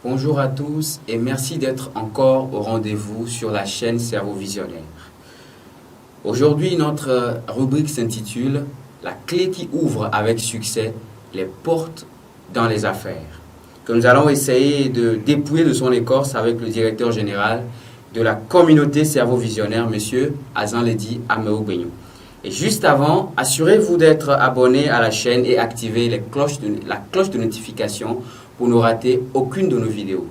Bonjour à tous et merci d'être encore au rendez-vous sur la chaîne Cerveau Visionnaire. Aujourd'hui, notre rubrique s'intitule « La clé qui ouvre avec succès les portes dans les affaires » que nous allons essayer de dépouiller de son écorce avec le directeur général de la communauté Cerveau Visionnaire, M. Azanledi Ameougbenyou. Et juste avant, assurez-vous d'être abonné à la chaîne et activer la cloche de notification pour ne rater aucune de nos vidéos.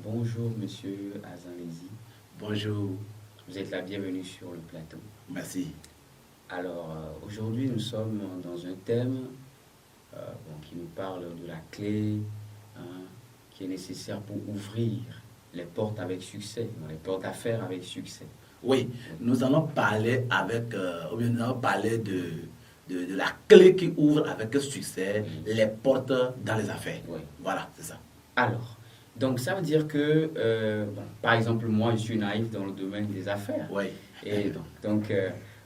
Bonjour Monsieur Azanledi. Bonjour. Vous êtes la bienvenue sur le plateau. Merci. Alors aujourd'hui nous sommes dans un thème qui nous parle de la clé qui est nécessaire pour ouvrir les portes avec succès, les portes d'affaires avec succès. Oui, nous allons parler de la clé qui ouvre avec succès les portes dans les affaires. Oui. Voilà, c'est ça. Alors, donc ça veut dire que, par exemple, moi je suis naïf dans le domaine des affaires. Oui. Et donc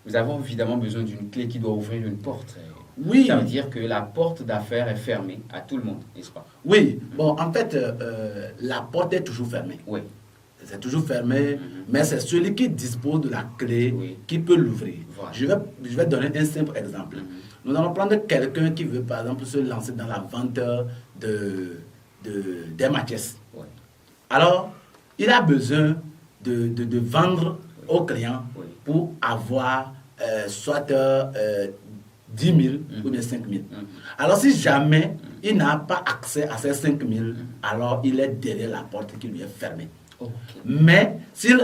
nous avons évidemment besoin d'une clé qui doit ouvrir une porte. Oui. Ça veut dire que la porte d'affaires est fermée à tout le monde, n'est-ce pas? Oui. Bon, en fait, la porte est toujours fermée. Oui. C'est toujours fermé, mais c'est celui qui dispose de la clé qui peut l'ouvrir. Voilà. Je vais donner un simple exemple. Nous allons prendre quelqu'un qui veut, par exemple, se lancer dans la vente des matches. Oui. Alors, il a besoin de vendre aux clients pour avoir soit 10 000 ou bien 5 000. Alors, si jamais il n'a pas accès à ces 5 000, alors il est derrière la porte qui lui est fermée. Okay. Mais s'il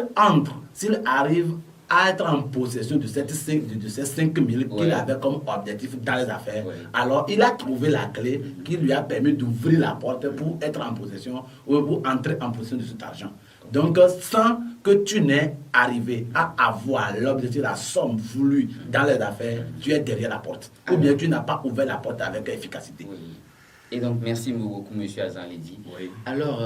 arrive à être en possession de ces 5 000 qu'il avait comme objectif dans les affaires, alors il a trouvé la clé qui lui a permis d'ouvrir la porte pour être en possession ou pour entrer en possession de cet argent. Donc, sans que tu n'aies arrivé à avoir l'objectif, la somme voulue dans les affaires, tu es derrière la porte. Ou bien tu n'as pas ouvert la porte avec efficacité. Oui. Et donc, merci beaucoup, M. Azanledi. Oui. Alors,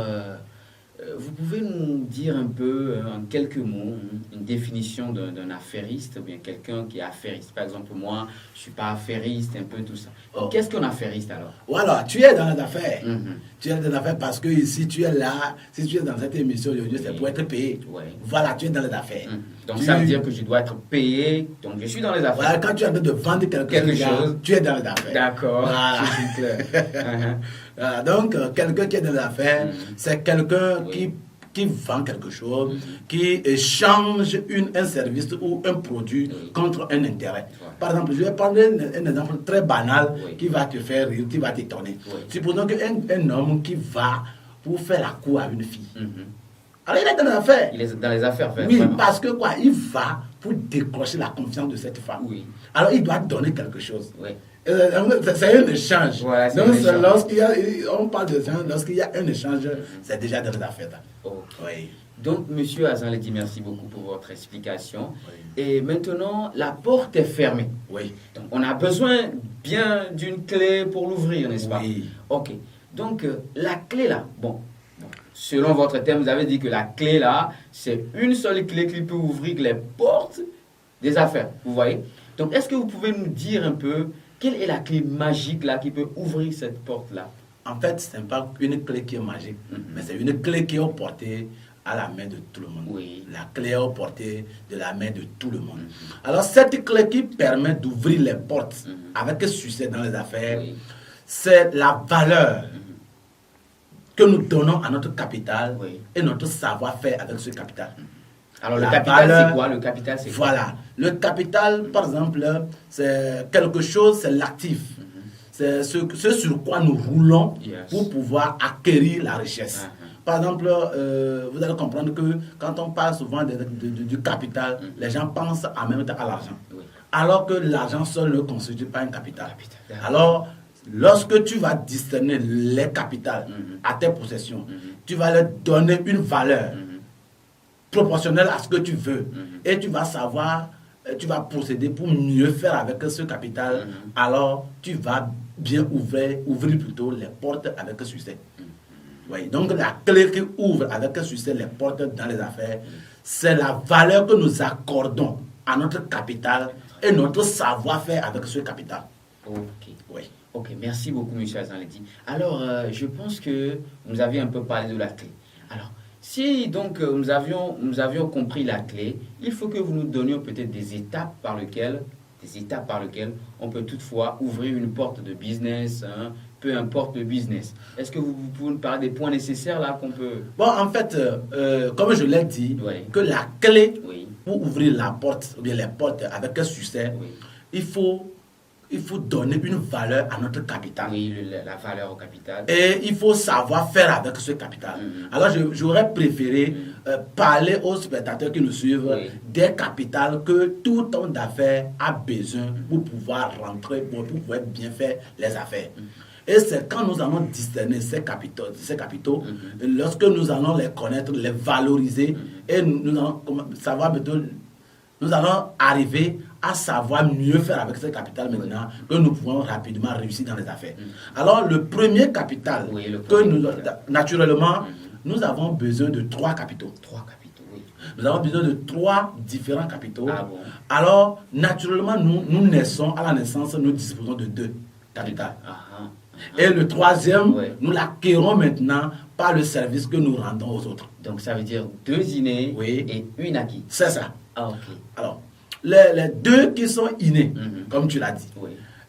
vous pouvez nous dire un peu, en quelques mots, une définition d'un affairiste, ou bien quelqu'un qui est affairiste. Par exemple, moi, je ne suis pas affairiste, un peu tout ça. Oh. Qu'est-ce qu'un affairiste alors? Voilà, tu es dans les affaires. Tu es dans les affaires parce que ici, tu es là, si tu es dans cette émission aujourd'hui, c'est pour être payé. Voilà, tu es dans les affaires. Donc ça veut dire que je dois être payé, donc je suis dans les affaires. Voilà, quand tu es en train de vendre quelque chose, tu es dans les affaires. D'accord, voilà. c'est clair. Voilà, donc, quelqu'un qui est dans les affaires, c'est quelqu'un qui vend quelque chose, qui échange un service ou un produit contre un intérêt. Par exemple, je vais prendre un exemple très banal qui va te faire rire, qui va t'étonner. Supposons qu'un homme qui va pour faire la cour à une fille. Alors il est dans les affaires. Il est dans les affaires, oui, vraiment. parce que quoi, il va pour décrocher la confiance de cette femme. Oui. Alors il doit donner quelque chose. Oui. C'est un échange. Voilà, donc on parle de ça, lorsqu'il y a un échange, c'est déjà dans les affaires. Okay. Oui. Donc, M. Azanledi, merci beaucoup pour votre explication. Et maintenant, la porte est fermée. Oui. Donc, on a besoin bien d'une clé pour l'ouvrir, n'est-ce pas? Oui. Ok. Donc, la clé là, selon votre thème, vous avez dit que la clé là, c'est une seule clé qui peut ouvrir les portes des affaires. Vous voyez? Donc, est-ce que vous pouvez nous dire un peu quelle est la clé magique là qui peut ouvrir cette porte là? En fait, ce n'est pas une clé qui est magique, mais c'est une clé qui est portée à la main de tout le monde. Oui. La clé est portée de la main de tout le monde. Alors, cette clé qui permet d'ouvrir les portes avec succès dans les affaires, c'est la valeur que nous donnons à notre capital et notre savoir-faire avec ce capital. Alors, le capital, c'est quoi? Le capital, c'est quoi? Voilà. Le capital, par exemple, c'est quelque chose, c'est l'actif. C'est ce sur quoi nous roulons pour pouvoir acquérir la richesse. Par exemple, vous allez comprendre que quand on parle souvent du capital, les gens pensent en même temps à l'argent. Alors que l'argent seul ne constitue pas un capital. Alors, lorsque tu vas discerner les capitales à tes possessions, tu vas leur donner une valeur proportionnelle à ce que tu veux. Et tu vas savoir, tu vas procéder pour mieux faire avec ce capital. Alors, tu vas bien ouvrir plutôt les portes avec succès. Oui, donc la clé qui ouvre avec succès les portes dans les affaires, c'est la valeur que nous accordons à notre capital et notre savoir-faire avec ce capital. Ok. Oui. Ok, merci beaucoup, M. Azanledi. Alors, je pense que vous avez un peu parlé de la clé. Alors, si donc nous avions compris la clé, il faut que vous nous donniez peut-être des étapes par lesquelles on peut toutefois ouvrir une porte de business, hein, peu importe le business. Est-ce que vous pouvez nous parler des points nécessaires là qu'on peut... Bon, en fait, comme je l'ai dit, que la clé pour ouvrir la porte, ou bien les portes avec un succès, il faut donner une valeur à notre capital. Oui, la valeur au capital. Et il faut savoir faire avec ce capital. Alors, j'aurais préféré parler aux spectateurs qui nous suivent des capitales que tout homme d'affaires a besoin pour pouvoir rentrer, pour pouvoir bien faire les affaires. Et c'est quand nous allons discerner ces capitaux, lorsque nous allons les connaître, les valoriser, et nous allons savoir plutôt, nous allons arriver à savoir mieux faire avec ce capital maintenant, que nous pouvons rapidement réussir dans les affaires. Alors, le premier capital, naturellement, nous avons besoin de 3 capitaux. 3 capitaux, oui. Nous avons besoin de 3 différents capitaux. Ah bon? Alors, naturellement, nous naissons, à la naissance, nous disposons de 2 capitaux. Et le 3e, nous l'acquérons maintenant par le service que nous rendons aux autres. Donc, ça veut dire 2 innés et 1 acquis. C'est ça. Ah, ok. Alors, les 2 qui sont innés, comme tu l'as dit.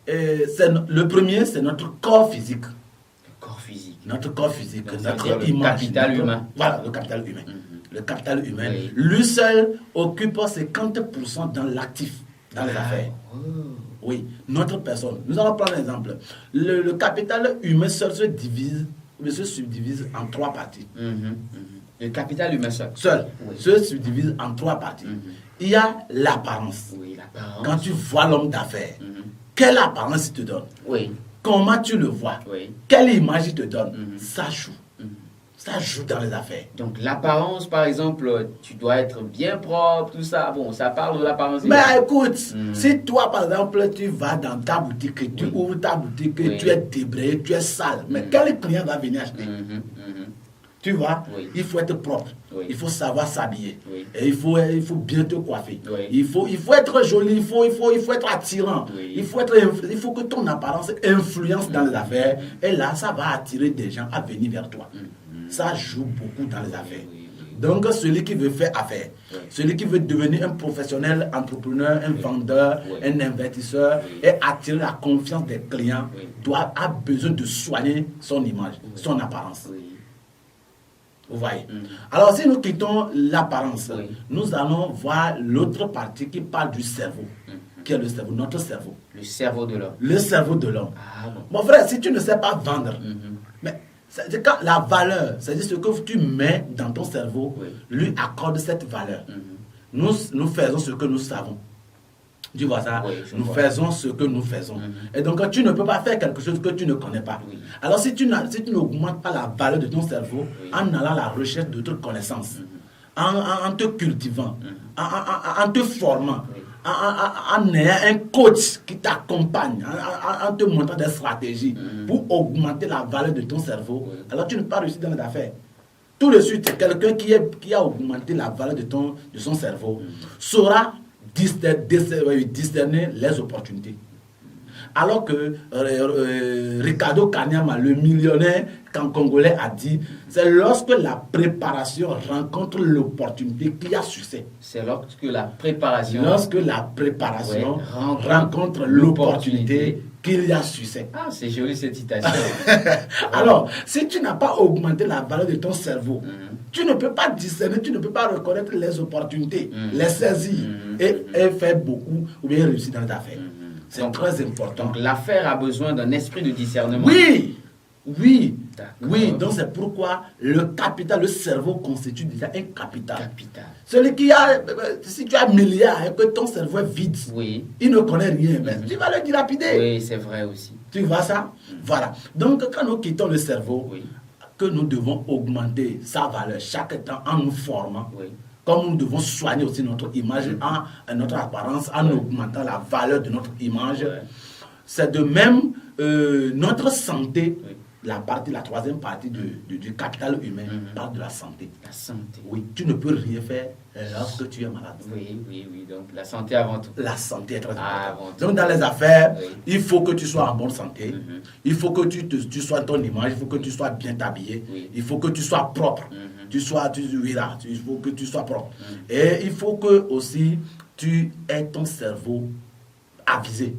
Le premier, c'est notre corps physique. Le corps physique. Notre corps physique, donc, notre image. Capital humain. Voilà, le capital humain. Le capital humain, lui seul occupe 50% dans l'actif, dans les affaires. Oui, notre personne. Nous allons prendre un exemple. Le capital humain seul se subdivise en 3 parties. Le capital humain seul se subdivise en 3 parties. Il y a l'apparence. Oui, l'apparence. Quand tu vois l'homme d'affaires, quelle apparence il te donne? Comment tu le vois? Quelle image il te donne? Ça joue. Ça joue dans les affaires. Donc l'apparence, par exemple, tu dois être bien propre, tout ça. Bon, ça parle de l'apparence. Mais écoute, si toi, par exemple, tu vas dans ta boutique, et tu ouvres ta boutique, et tu es débrayé, tu es sale, mais quel client va venir acheter? Tu vois, il faut être propre. Il faut savoir s'habiller. Et il faut bien te coiffer. Il faut être joli, il faut être attirant. Il faut que ton apparence influence dans les affaires. Et là, ça va attirer des gens à venir vers toi. Ça joue beaucoup dans les affaires. Donc, celui qui veut faire affaire, celui qui veut devenir un professionnel, entrepreneur, un vendeur, un investisseur et attirer la confiance des clients, a besoin de soigner son image, son apparence. Vous voyez? Alors, si nous quittons l'apparence, nous allons voir l'autre partie qui parle du cerveau. Qui est le cerveau? Notre cerveau. Le cerveau de l'homme. Le cerveau de l'homme. Mon frère, si tu ne sais pas vendre, mais c'est quand la valeur, c'est-à-dire ce que tu mets dans ton cerveau, lui accorde cette valeur. Nous faisons ce que nous savons. Tu vois ça? Nous faisons ce que nous faisons. Et donc, tu ne peux pas faire quelque chose que tu ne connais pas. Alors, si tu n'augmentes pas la valeur de ton cerveau en allant à la recherche d'autres connaissances, en te cultivant, en te formant, en ayant un coach qui t'accompagne, en te montrant des stratégies pour augmenter la valeur de ton cerveau, alors tu ne peux pas réussir dans les affaires. Tout de suite, quelqu'un qui a augmenté la valeur de son cerveau saura discerner les opportunités. Alors que Ricardo Kanyama, le millionnaire congolais, a dit, c'est lorsque la préparation rencontre l'opportunité qu'il y a succès. C'est lorsque la préparation... Lorsque la préparation rencontre l'opportunité qu'il y a succès. Ah, c'est joli cette citation. Alors, si tu n'as pas augmenté la valeur de ton cerveau, tu ne peux pas discerner, tu ne peux pas reconnaître les opportunités, les saisir et faire beaucoup ou bien réussir dans ta affaire. C'est très important. Donc l'affaire a besoin d'un esprit de discernement. Oui, oui, oui. Donc c'est pourquoi le capital, le cerveau constitue déjà un capital. Celui qui a, si tu as un milliard et que ton cerveau est vide, il ne connaît rien, mais tu vas le dilapider. Oui, c'est vrai aussi. Tu vois ça? Voilà. Donc quand nous quittons le cerveau, que nous devons augmenter sa valeur chaque temps en nous formant. Comme nous devons soigner aussi notre image, notre apparence, en augmentant la valeur de notre image. C'est de même notre santé, la troisième partie du capital humain parle de la santé. La santé. Oui, tu ne peux rien faire lorsque tu es malade. Oui. Donc la santé avant tout. La santé est très importante. Donc dans les affaires, il faut que tu sois en bonne santé. Il faut que tu sois ton image. Il faut que tu sois bien habillé. Il faut que tu sois propre. Il faut que tu sois propre. Et il faut que aussi tu aies ton cerveau avisé.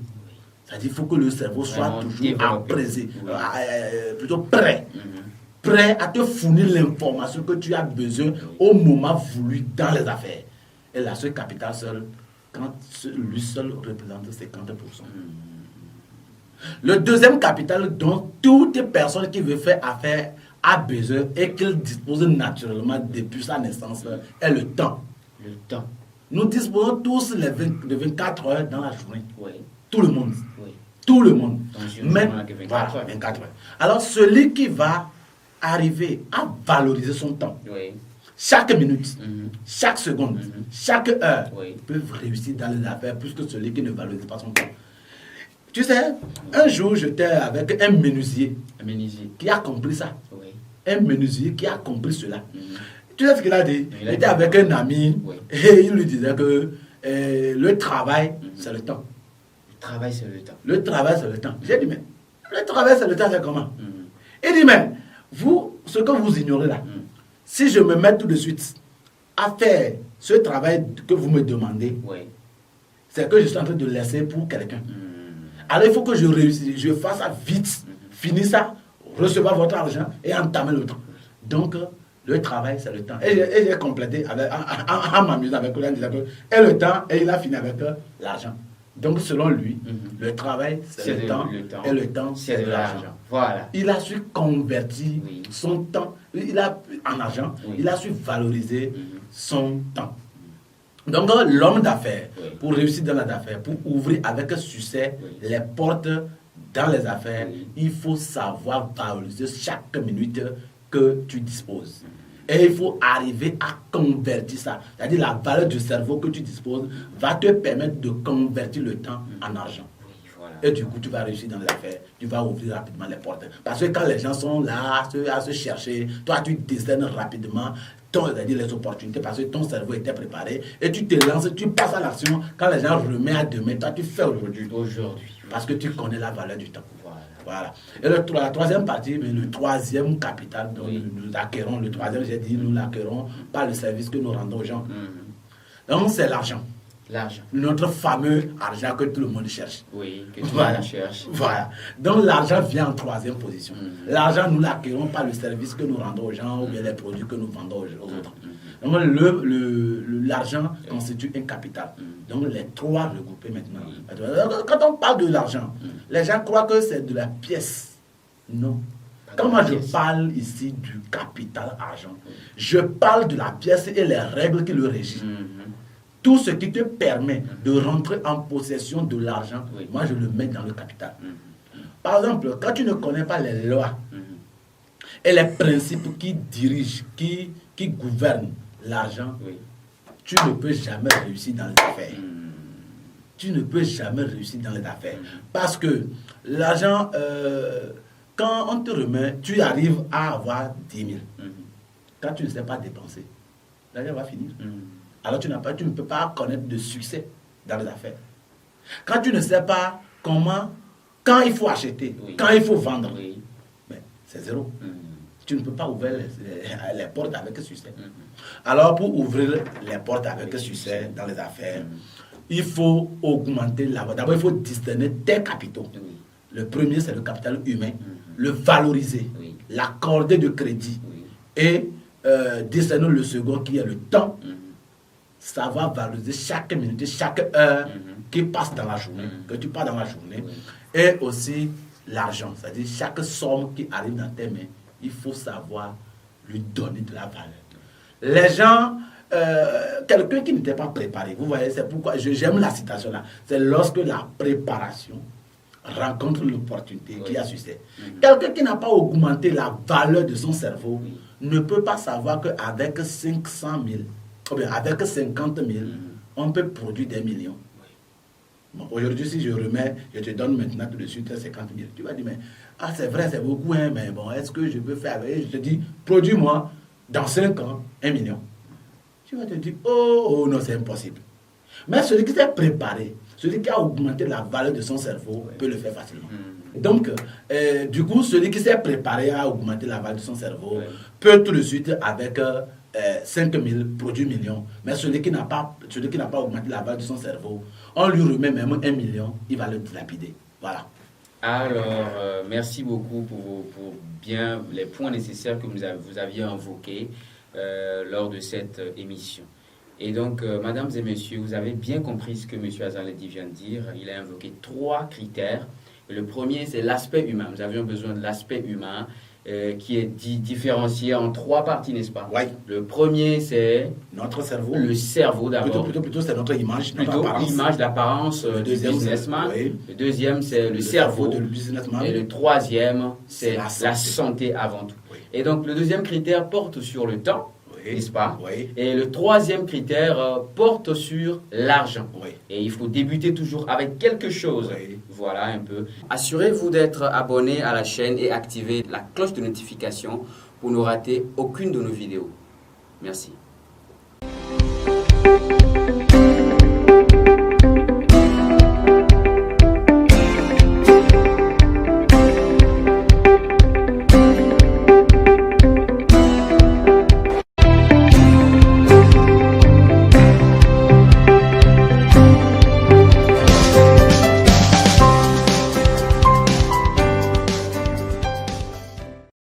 C'est-à-dire qu'il faut que le cerveau soit toujours apaisé, plutôt prêt. Prêt à te fournir l'information que tu as besoin au moment voulu dans les affaires. Et là, ce capital seul, lui seul représente 50%. Le deuxième capital dont toute personne qui veut faire affaire a besoin et qu'il dispose naturellement depuis sa naissance est le temps. Le temps. Nous disposons tous de 24 heures dans la journée. Tout le monde. Tout le monde. Mais, voilà, 24 heures. Alors, celui qui va arriver à valoriser son temps, chaque minute, chaque seconde, chaque heure, peut réussir dans les affaires plus que celui qui ne valorise pas son temps. Tu sais, un jour, j'étais avec un menuisier qui a compris ça. Un menuisier qui a compris cela. Tu sais ce qu'il a dit? Il était avec un ami et il lui disait que le travail, c'est le temps. Le travail, c'est le temps. Le travail, c'est le temps. J'ai dit, mais le travail, c'est le temps, c'est comment? Il dit, mais vous, ce que vous ignorez là, si je me mets tout de suite à faire ce travail que vous me demandez, c'est que je suis en train de laisser pour quelqu'un. Alors il faut que je réussisse, je fasse ça vite, finir ça, recevoir votre argent et entamer le temps. Donc, le travail, c'est le temps. Et j'ai complété en m'amusant avec lui, en disant que et le temps, et il a fini avec l'argent. Donc, selon lui, le travail, c'est le temps, et le temps, c'est de l'argent. Voilà. Il a su convertir son temps en argent, il a su valoriser son temps. Donc, l'homme d'affaires, pour réussir dans les affaires, pour ouvrir avec succès les portes dans les affaires, il faut savoir valoriser chaque minute que tu disposes. Et il faut arriver à convertir ça. C'est-à-dire la valeur du cerveau que tu disposes va te permettre de convertir le temps en argent. Et du coup, tu vas réussir dans les affaires. Tu vas ouvrir rapidement les portes. Parce que quand les gens sont là à se chercher, toi, tu discernes rapidement c'est-à-dire les opportunités parce que ton cerveau était préparé. Et tu te lances, tu passes à l'action. Quand les gens remettent à demain, toi, tu fais aujourd'hui. Parce que tu connais la valeur du temps. Voilà. Et la troisième partie, mais le troisième capital dont nous acquérons, le troisième, j'ai dit, nous l'acquérons par le service que nous rendons aux gens. Donc, c'est l'argent. Notre fameux argent que tout le monde cherche. Que tout le monde cherche. Voilà. Donc, l'argent vient en troisième position. L'argent, nous l'acquérons par le service que nous rendons aux gens ou bien les produits que nous vendons aux autres. Donc, l'argent constitue un capital. Donc, les trois regroupés maintenant. Quand on parle de l'argent, les gens croient que c'est de la pièce. Non. Quand moi je parle ici du capital argent, je parle de la pièce et les règles qui le régissent. Tout ce qui te permet de rentrer en possession de l'argent, moi je le mets dans le capital. Par exemple, quand tu ne connais pas les lois et les principes qui dirigent, qui gouvernent l'argent, tu ne peux jamais réussir dans les affaires. Tu ne peux jamais réussir dans les affaires. Parce que l'argent, quand on te remet, tu arrives à avoir 10 000. Quand tu ne sais pas dépenser, l'argent va finir. Alors tu ne peux pas connaître de succès dans les affaires. Quand tu ne sais pas comment Quand il faut acheter, quand il faut vendre, c'est zéro. Tu ne peux pas ouvrir les portes avec succès. Alors, pour ouvrir les portes avec succès dans les affaires, il faut augmenter la valeur. D'abord, il faut discerner tes capitaux. Le premier, c'est le capital humain. Le valoriser, l'accorder de crédit. Et discerner le second, qui est le temps. Ça va valoriser chaque minute, chaque heure qui passe dans la journée, que tu passes dans la journée. Et aussi l'argent, c'est-à-dire chaque somme qui arrive dans tes mains, il faut savoir lui donner de la valeur. Les gens, quelqu'un qui n'était pas préparé, vous voyez, c'est pourquoi j'aime la citation là, c'est lorsque la préparation rencontre l'opportunité qui a succès. Quelqu'un qui n'a pas augmenté la valeur de son cerveau ne peut pas savoir qu'avec 500 000, ou bien avec 50 000, on peut produire des millions. Bon, aujourd'hui, si je remets, je te donne maintenant tout de suite 50 000. Tu vas dire, mais c'est vrai, c'est beaucoup, hein, mais bon, est-ce que je peux faire avec? Je te dis, produis-moi dans 5 ans 1 million. Tu vas te dire, oh non, c'est impossible. Mais celui qui s'est préparé, celui qui a augmenté la valeur de son cerveau, peut le faire facilement. Donc, du coup, celui qui s'est préparé à augmenter la valeur de son cerveau, peut tout de suite avec 5 000 produits millions. Mais celui qui n'a pas augmenté la valeur de son cerveau, on lui remet même 1 million, il va le dilapider. Voilà. Alors, merci beaucoup pour bien les points nécessaires que vous aviez invoqués lors de cette émission. Et donc, mesdames et messieurs, vous avez bien compris ce que M. Azaledi vient de dire. Il a invoqué 3 critères. Le premier, c'est l'aspect humain. Nous avions besoin de l'aspect humain qui est différencié en 3 parties, n'est-ce pas? Oui. Le premier, c'est notre cerveau. Le cerveau d'abord. Plutôt c'est notre image. Plutôt l'image, l'apparence du businessman. Le deuxième, c'est le cerveau. Du businessman. Et le troisième, c'est la santé avant tout. Oui. Et donc, le deuxième critère porte sur le temps. N'est-ce pas? Oui. Et le troisième critère porte sur l'argent. Oui. Et il faut débuter toujours avec quelque chose. Oui. Voilà un peu. Assurez-vous d'être abonné à la chaîne et activez la cloche de notification pour ne rater aucune de nos vidéos. Merci.